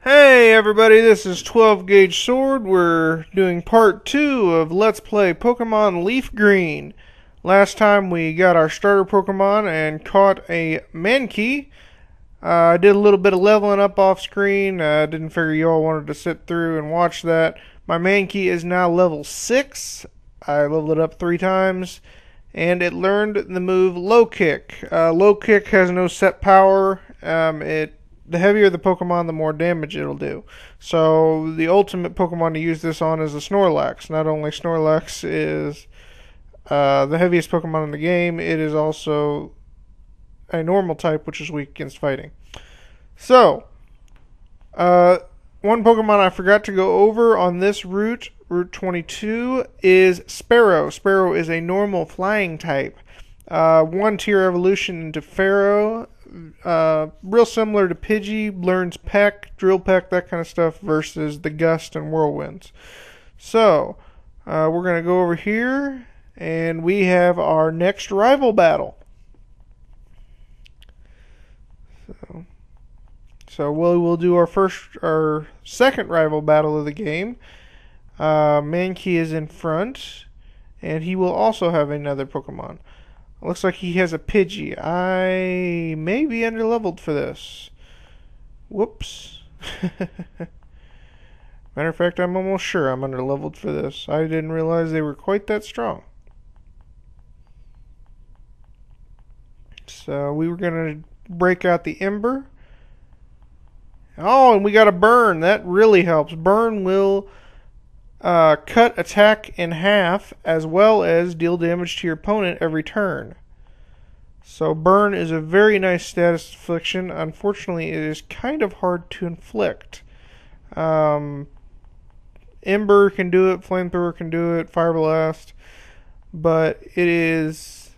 Hey everybody, this is 12 Gauge Sword. We're doing part 2 of Let's Play Pokemon Leaf Green. Last time we got our starter Pokemon and caught a Mankey. I did a little bit of leveling up off screen. Didn't figure you all wanted to sit through and watch that. My Mankey is now level 6. I leveled it up 3 times. And it learned the move Low Kick. Low Kick has no set power. The heavier the Pokemon, the more damage it'll do. So the ultimate Pokemon to use this on is a Snorlax. Not only Snorlax is the heaviest Pokemon in the game, it is also a normal type, which is weak against fighting. So, one Pokemon I forgot to go over on this route, Route 22, is Sparrow. Sparrow is a normal flying type. 1-tier evolution into Pharaoh. Real similar to Pidgey, learns Peck, Drill Peck, that kind of stuff, versus the Gust and Whirlwinds. So, we're going to go over here, and we have our next rival battle. So we'll do our second rival battle of the game. Mankey is in front, and he will also have another Pokemon. Looks like he has a Pidgey. I may be underleveled for this. Whoops. Matter of fact, I'm almost sure I'm underleveled for this. I didn't realize they were quite that strong. So we were going to break out the Ember. Oh, and we got a Burn. That really helps. Burn will cut attack in half, as well as deal damage to your opponent every turn. So Burn is a very nice status affliction. Unfortunately, it is kind of hard to inflict. Ember can do it, Flamethrower can do it, Fire Blast, but it is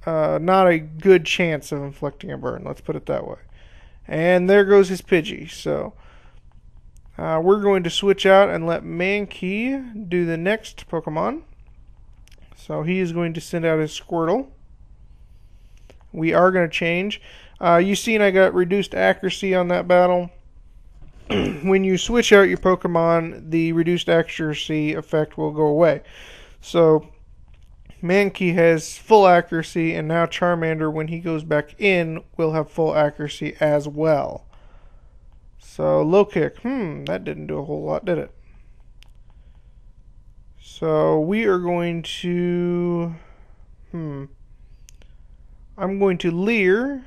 not a good chance of inflicting a Burn, let's put it that way. And there goes his Pidgey. So we're going to switch out and let Mankey do the next Pokemon. So he is going to send out his Squirtle. We are going to change. You seen I got reduced accuracy on that battle. When you switch out your Pokemon, the reduced accuracy effect will go away. So Mankey has full accuracy, and now Charmander, when he goes back in, will have full accuracy as well. So, Low Kick. That didn't do a whole lot, did it? So, we are going to... I'm going to Leer.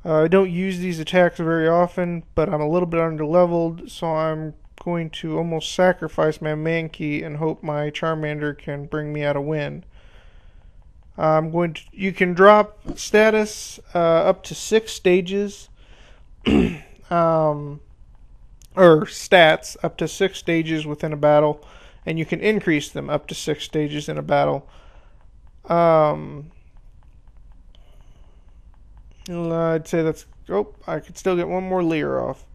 I don't use these attacks very often, but I'm a little bit underleveled, so I'm going to almost sacrifice my Mankey and hope my Charmander can bring me out a win. You can drop status up to 6 stages, or stats up to 6 stages within a battle, and you can increase them up to 6 stages in a battle. I'd say that's... Oh, I could still get one more Leer off.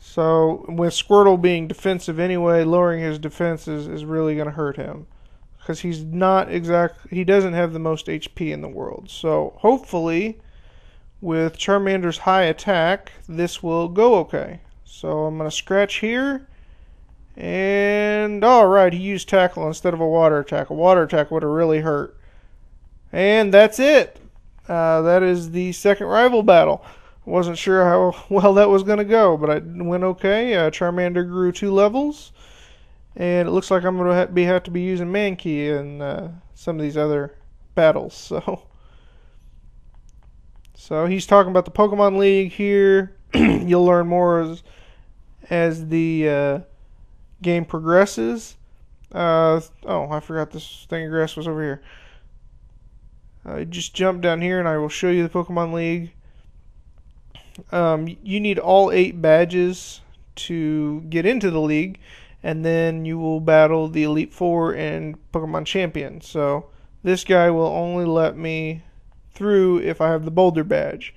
So, with Squirtle being defensive anyway, lowering his defense is really going to hurt him. Because he doesn't have the most HP in the world. So, hopefully, with Charmander's high attack, this will go okay. So, I'm going to scratch here. And, alright, he used Tackle instead of a Water attack. A Water attack would have really hurt. And that's it. That is the second rival battle. Wasn't sure how well that was going to go, but it went okay. Charmander grew 2 levels, and it looks like I'm going to have to be using Mankey in some of these other battles. So he's talking about the Pokemon League here. You'll learn more as the game progresses. I forgot this thing of grass was over here. Just jump down here, and I will show you the Pokemon League. You need all 8 badges to get into the league, and then you will battle the Elite Four and Pokemon Champion. So this guy will only let me through if I have the Boulder badge.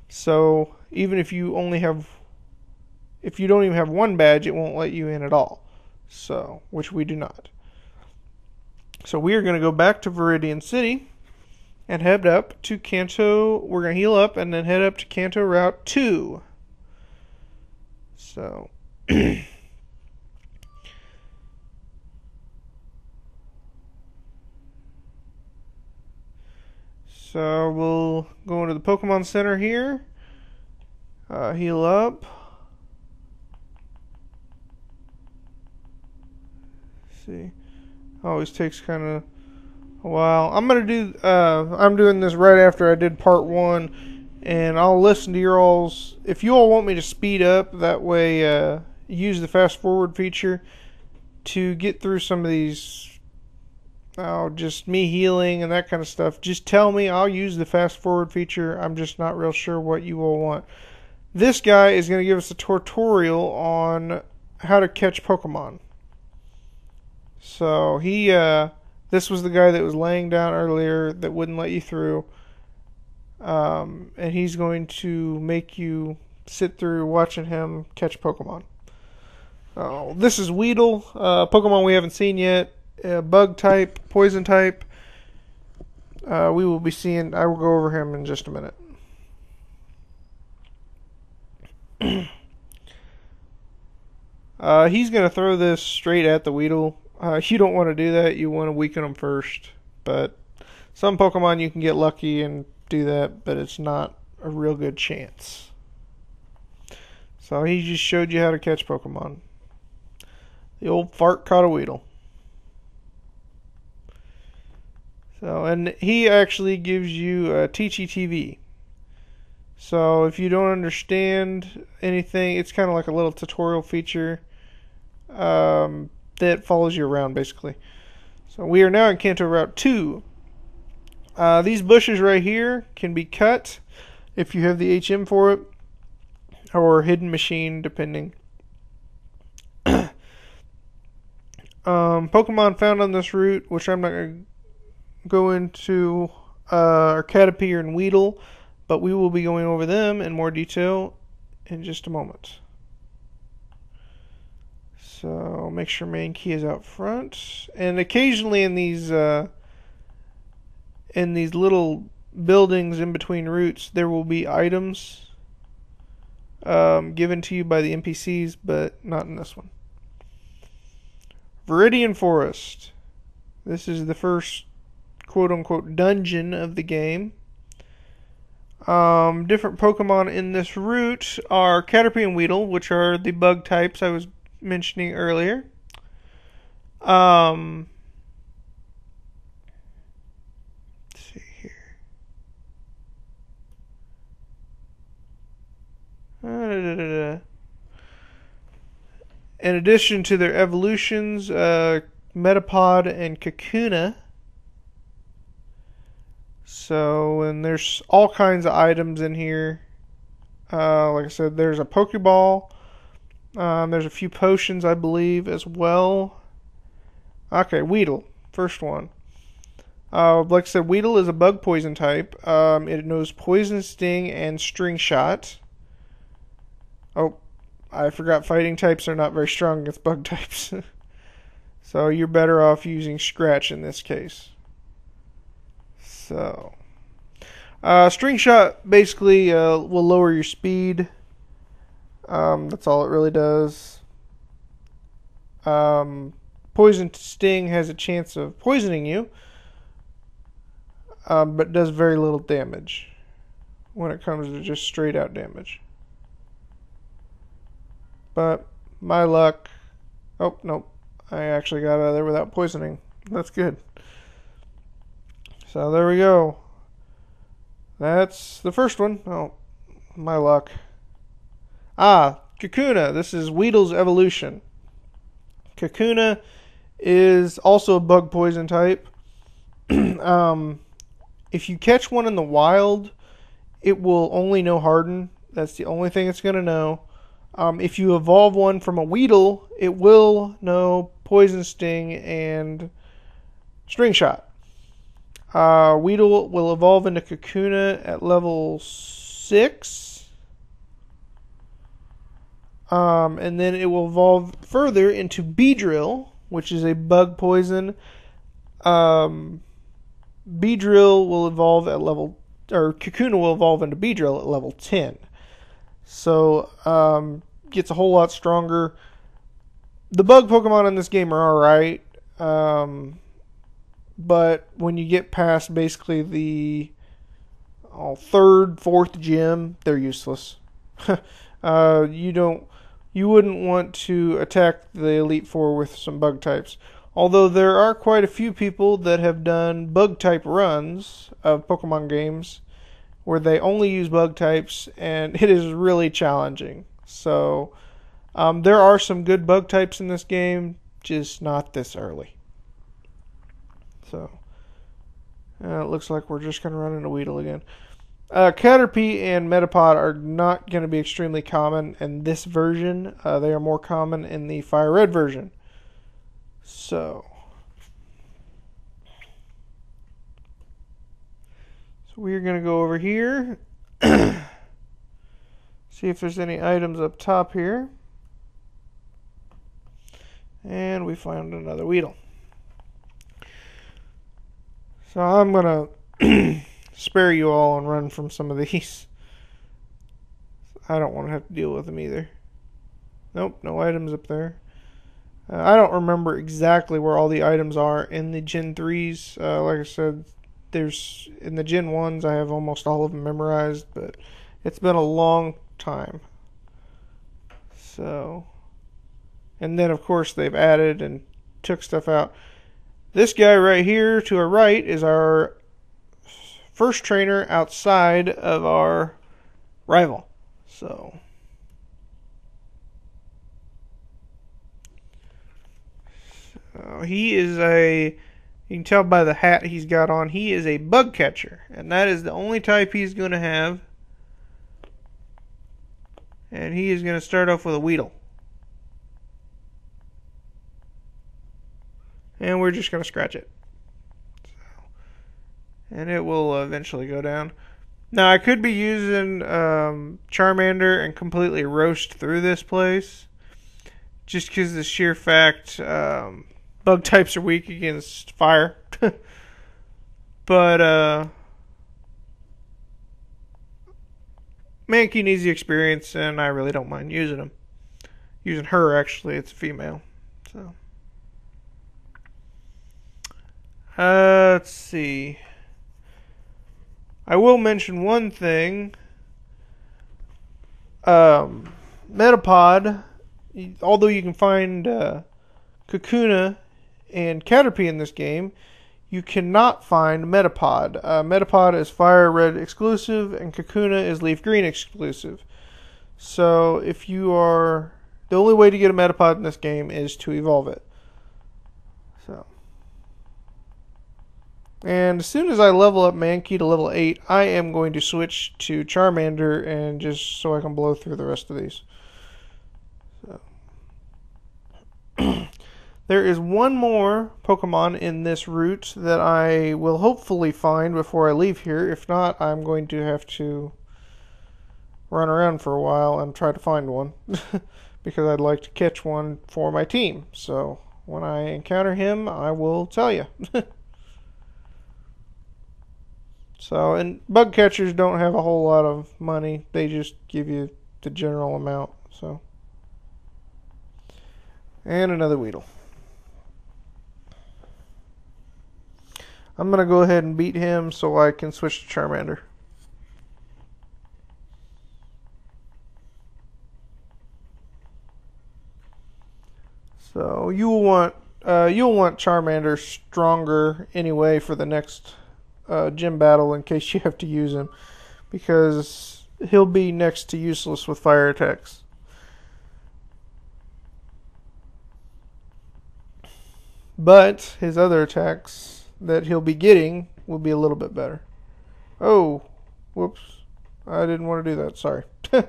So even if you don't even have 1 badge, it won't let you in at all. So, which we do not. So we are going to go back to Viridian City. and head up to Kanto. We're going to heal up and then head up to Kanto Route 2. So, so we'll go into the Pokemon Center here. Heal up. Let's see. Always takes kind of a while. I'm doing this right after I did part 1, and I'll listen to your all's. If you all want me to speed up, that way use the fast forward feature to get through some of these. Just me healing and that kind of stuff. Just tell me. I'll use the fast forward feature. I'm just not real sure what you all want. This guy is going to give us a tutorial on how to catch Pokemon. So this was the guy that was laying down earlier that wouldn't let you through. And he's going to make you sit through watching him catch Pokemon. This is Weedle, Pokemon we haven't seen yet. Bug type, poison type. We will be seeing. I will go over him in just a minute. He's going to throw this straight at the Weedle. You don't want to do that. You want to weaken him first. But some Pokemon you can get lucky and do that, but it's not a real good chance. So he just showed you how to catch Pokemon. The old fart caught a Weedle. So, and he actually gives you a Teachy TV. So if you don't understand anything, it's kind of like a little tutorial feature that follows you around, basically. So we are now in Kanto Route 2. These bushes right here can be cut if you have the HM for it, or hidden machine, depending. Pokemon found on this route, which I'm not going to go into, are Caterpie and Weedle, but we will be going over them in more detail in just a moment. So make sure Mankey is out front, and occasionally in these little buildings in between routes, there will be items given to you by the NPCs, but not in this one. Viridian Forest. This is the first quote-unquote dungeon of the game. Different Pokemon in this route are Caterpie and Weedle, which are the bug types I was mentioning earlier. Let's see here. In addition to their evolutions, Metapod and Kakuna. So, and there's all kinds of items in here. Like I said, there's a Pokeball. There's a few potions, I believe, as well. Okay, Weedle. First one. Like I said, Weedle is a bug poison type. It knows Poison Sting and String Shot. Oh, I forgot fighting types are not very strong against bug types. So you're better off using Scratch in this case. So, String Shot basically will lower your speed. That's all it really does. Poison Sting has a chance of poisoning you, but does very little damage when it comes to just straight out damage. But my luck. Oh, nope. I actually got out of there without poisoning. That's good. So there we go. That's the first one. Oh, my luck. Kakuna. This is Weedle's evolution. Kakuna is also a bug poison type. If you catch one in the wild, it will only know Harden. That's the only thing it's going to know. If you evolve one from a Weedle, it will know Poison Sting and String Shot. Weedle will evolve into Kakuna at level 6. And then it will evolve further into Beedrill, which is a bug poison. Beedrill will evolve at level, or Kakuna will evolve into Beedrill at level 10. So, gets a whole lot stronger. The bug Pokemon in this game are alright. But when you get past basically the third, fourth gym, they're useless. You wouldn't want to attack the Elite Four with some bug types. Although there are quite a few people that have done bug type runs of Pokemon games where they only use bug types, and it is really challenging. So there are some good bug types in this game, just not this early. So it looks like we're just going to run into Weedle again. Caterpie and Metapod are not going to be extremely common in this version. They are more common in the Fire Red version. So we're going to go over here. See if there's any items up top here. And we found another Weedle. So I'm going to spare you all and run from some of these. I don't want to have to deal with them either. Nope, no items up there. I don't remember exactly where all the items are in the Gen 3s. Like I said, there's in the Gen 1s, I have almost all of them memorized, but it's been a long time. So, and then of course they've added and took stuff out. This guy right here to our right is our first trainer outside of our rival. So he is you can tell by the hat he's got on, he is a bug catcher. And that is the only type he's going to have. And he is going to start off with a Weedle. And we're just going to scratch it. And it will eventually go down. Now, I could be using Charmander and completely roast through this place. Just because of the sheer fact bug types are weak against fire. But Mankey needs the experience, and I really don't mind using him. Using her, actually. It's a female. So let's see. I will mention one thing. Metapod, although you can find Kakuna and Caterpie in this game, you cannot find Metapod. Metapod is Fire Red exclusive, and Kakuna is Leaf Green exclusive. So if you are... the only way to get a Metapod in this game is to evolve it. So... and as soon as I level up Mankey to level 8, I am going to switch to Charmander, and just so I can blow through the rest of these. So. There is one more Pokemon in this route that I will hopefully find before I leave here. If not, I'm going to have to run around for a while and try to find one. Because I'd like to catch one for my team. So when I encounter him, I will tell you. So, and bug catchers don't have a whole lot of money. They just give you the general amount. So, and another Weedle. I'm going to go ahead and beat him so I can switch to Charmander. So, you'll want Charmander stronger anyway for the next gym battle in case you have to use him, because he'll be next to useless with fire attacks. But his other attacks that he'll be getting will be a little bit better. Oh, whoops. I didn't want to do that, sorry. I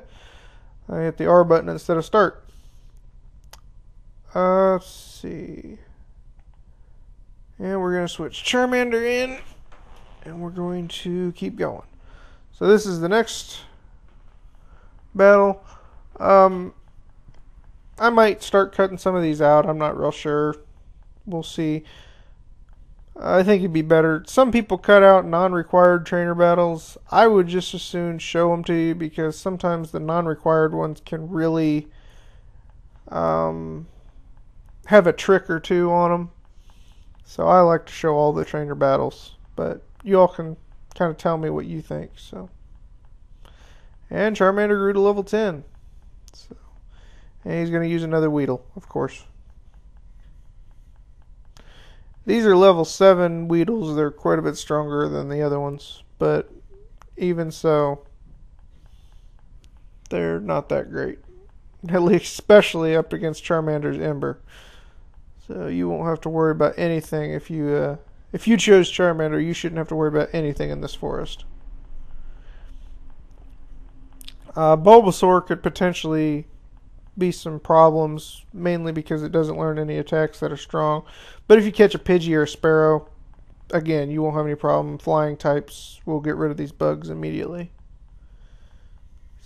hit the R button instead of start. Let's see. And we're going to switch Charmander in. And we're going to keep going. So this is the next battle. I might start cutting some of these out. I'm not real sure. We'll see. I think it'd be better. Some people cut out non-required trainer battles. I would just as soon show them to you because sometimes the non-required ones can really have a trick or two on them. So I like to show all the trainer battles, but you all can kind of tell me what you think. So, and Charmander grew to level 10. So, and he's going to use another Weedle, of course. These are level 7 Weedles. They're quite a bit stronger than the other ones, but even so, they're not that great. At least, especially up against Charmander's Ember. So you won't have to worry about anything if you chose Charmander. You shouldn't have to worry about anything in this forest. Bulbasaur could potentially be some problems, mainly because it doesn't learn any attacks that are strong. But if you catch a Pidgey or a Sparrow, again, you won't have any problem. Flying types will get rid of these bugs immediately.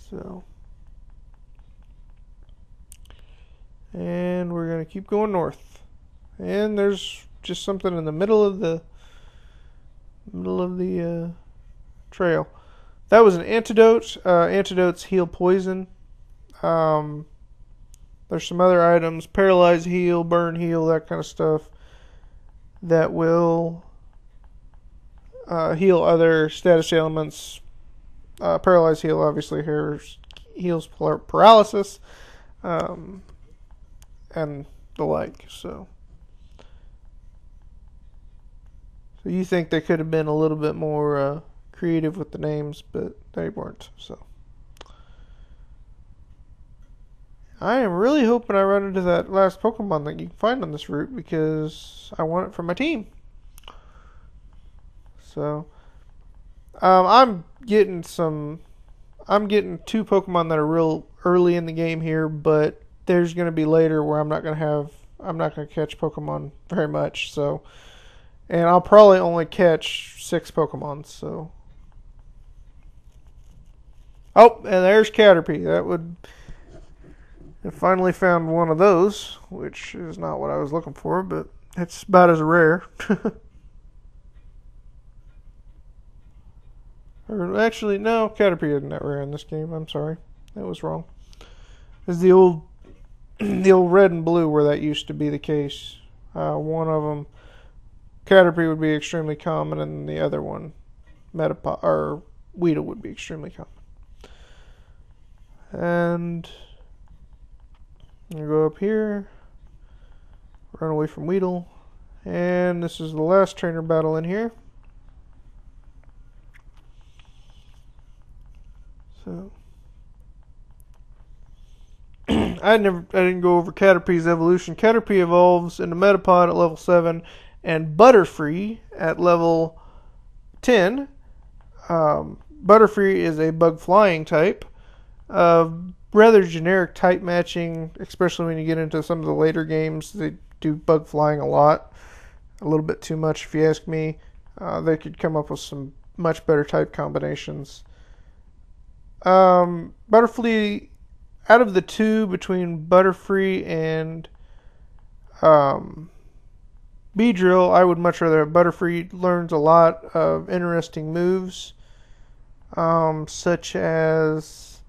So, and we're going to keep going north. And there's just something in the middle of the trail. That was an antidote. Antidotes heal poison. There's some other items, paralyze heal, burn heal, that kind of stuff, that will heal other status ailments. Paralyze heal obviously heals paralysis, and the like. So you think they could have been a little bit more creative with the names, but they weren't. So I am really hoping I run into that last Pokemon that you can find on this route because I want it for my team. So I'm getting 2 Pokemon that are real early in the game here, but there's going to be later where I'm not going to catch Pokemon very much. So, and I'll probably only catch 6 Pokemon. So, oh, and there's Caterpie. I finally found one of those, which is not what I was looking for, but it's about as rare. Or actually, no, Caterpie isn't that rare in this game. I'm sorry, that was wrong. It's the old red and blue where that used to be the case. One of them, Caterpie, would be extremely common, and the other one, Metapod or Weedle, would be extremely common. And I'm going to go up here, run away from Weedle, and this is the last trainer battle in here. So I didn't go over Caterpie's evolution. Caterpie evolves into Metapod at level 7 and Butterfree at level 10. Butterfree is a bug flying type. Rather generic type matching, especially when you get into some of the later games. They do bug flying a lot. A little bit too much if you ask me. They could come up with some much better type combinations. Butterfree, out of the 2 between Butterfree and Beedrill, I would much rather have Butterfree. Learns a lot of interesting moves, such as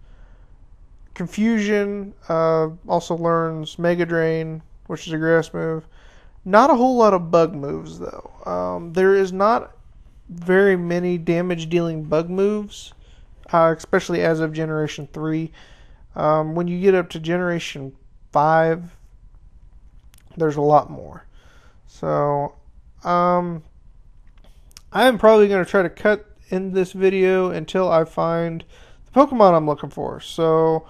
Confusion. Also learns Mega Drain, which is a grass move. Not a whole lot of bug moves, though. There is not very many damage-dealing bug moves, especially as of Generation 3. When you get up to Generation 5, there's a lot more. So, I am probably going to try to cut in this video until I find the Pokemon I'm looking for. So,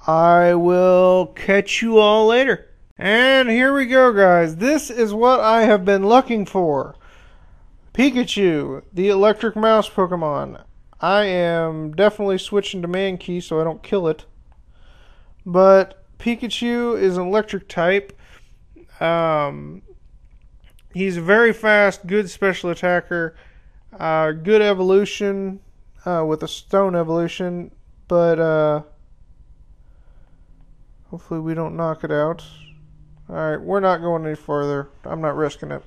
I will catch you all later. And here we go, guys. This is what I have been looking for. Pikachu, the electric mouse Pokemon. I am definitely switching to Mankey so I don't kill it. But Pikachu is an electric type. He's very fast, good special attacker, good evolution with a stone evolution, but hopefully we don't knock it out. Alright, we're not going any further. I'm not risking it.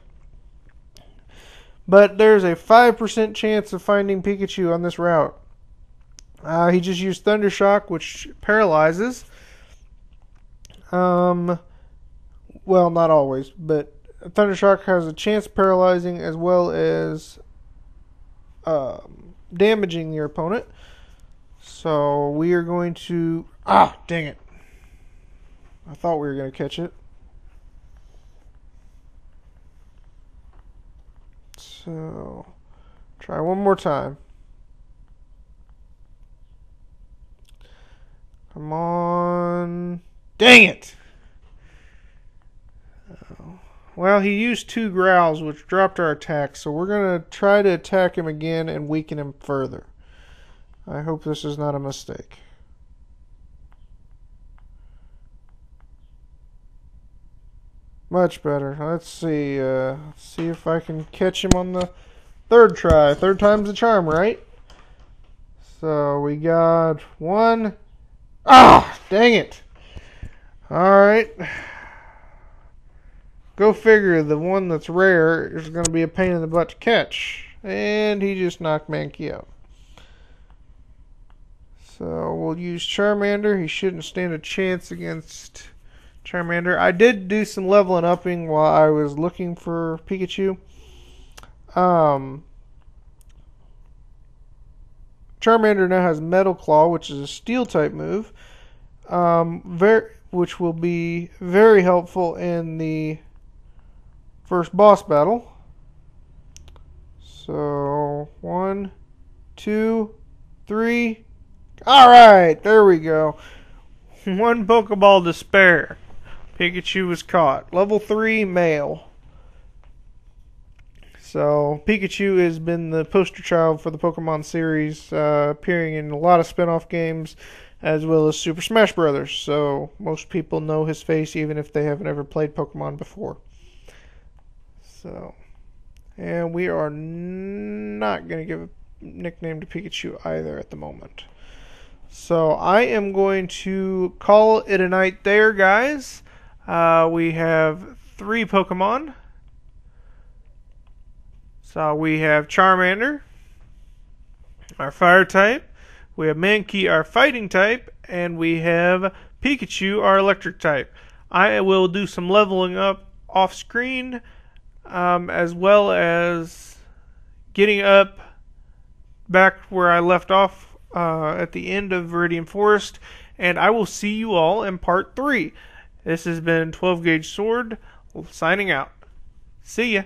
but there's a 5% chance of finding Pikachu on this route. He just used Thunder Shock, which paralyzes. Well, not always, but Thunder Shock has a chance of paralyzing as well as damaging your opponent. So we are going to... Ah, dang it. I thought we were going to catch it. So, try one more time. Come on. Dang it! Well, he used 2 growls, which dropped our attack, so we're going to try to attack him again and weaken him further. I hope this is not a mistake. Much better. Let's see if I can catch him on the 3rd try. 3rd time's the charm, right? So we got 1. Ah, dang it. Alright. Go figure, the one that's rare is going to be a pain in the butt to catch. And he just knocked Mankey out. So we'll use Charmander. He shouldn't stand a chance against Charmander. I did do some leveling upping while I was looking for Pikachu. Charmander now has Metal Claw, which is a Steel type move, which will be very helpful in the first boss battle. So 1, 2, 3. All right, there we go. 1 Pokeball to spare. Pikachu was caught. Level 3 male. So Pikachu has been the poster child for the Pokemon series, appearing in a lot of spin-off games as well as Super Smash Bros. So most people know his face even if they haven't ever played Pokemon before. So, and we are not going to give a nickname to Pikachu either at the moment. So I am going to call it a night there, guys. We have 3 Pokemon. So we have Charmander, our fire type. We have Mankey, our fighting type. And we have Pikachu, our electric type. I will do some leveling up off screen, as well as getting up back where I left off at the end of Viridian Forest, and I will see you all in part 3. This has been 12 Gauge Sword, signing out. See ya.